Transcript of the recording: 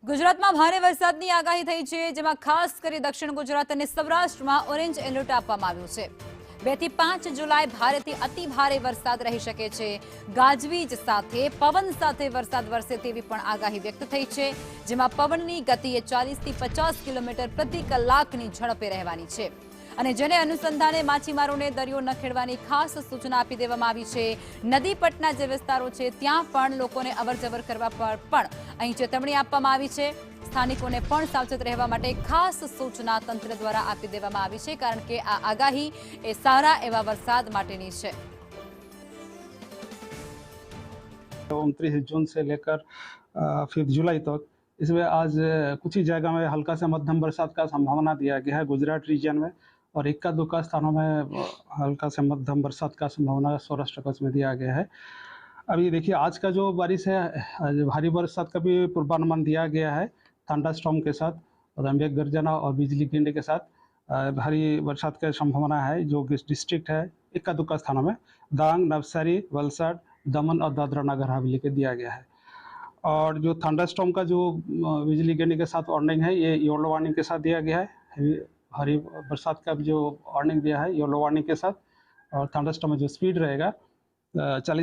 ગુજરાતમાં ભારે વરસાદની આગાહી થઈ છે, જેમાં ખાસ કરી દક્ષિણ ગુજરાત અને સૌરાષ્ટ્રમાં ઓરેન્જ એલર્ટ આપવામાં આવ્યું છે। 2 થી 5 જુલાઈ ભારેથી અતિ ભારે વરસાદ રહી શકે છે। ગાજવીજ સાથે પવન સાથે વરસાદ વરસે તેવી પણ આગાહી વ્યક્ત થઈ છે, જેમાં પવનની ગતિએ 40 થી 50 કિલોમીટર પ્રતિ કલાકની ઝડપે રહેવાની છે અને જેને અનુસંધાને માછીમારોને દરિયો ન ખેડવાની ખાસ સૂચના આપી દેવામાં આવી છે। નદી પટના જે વિસ્તારો છે ત્યાં પણ લોકોને અવરજવર કરવા પર પણ અહીં ચેતવણી આપવામાં આવી છે। સ્થાનિકોને પણ સાવચેત રહેવા માટે ખાસ સૂચના તંત્ર દ્વારા આપી દેવામાં આવી છે, કારણ કે આ આગાહી એ સારા એવા વરસાદ માટેની છે। 29 जून से लेकर 5 जुलाई तक इसमें आज कुछ ही जगह में हल्का से मध्यम बरसात का संभावना दिया गया है गुजरात रीजन में, और इक्का दुक्का स्थानों में हल्का से मध्यम बरसात का संभावना सौराष्ट्र कच्छ में दिया गया है। अभी देखिए आज का जो बारिश है, आज भारी बरसात का भी पूर्वानुमान दिया गया है थंडरस्टॉर्म के साथ, और मेघ गर्जना और बिजली गिरने के साथ भारी बरसात की संभावना है। जो डिस्ट्रिक्ट है इक्का दुक्का स्थानों में डांग, नवसारी, वलसाड, दमन और दादरा नगर हवेली के दिया गया है। और जो थंडरस्टॉर्म का जो बिजली गिरने के साथ वार्निंग है, ये येलो वार्निंग के साथ दिया गया है। भारी बरसात का जो वार्निंग दिया है येलो वार्निंग के साथ, और थंडरस्टॉर्म में जो स्पीड रहेगा 40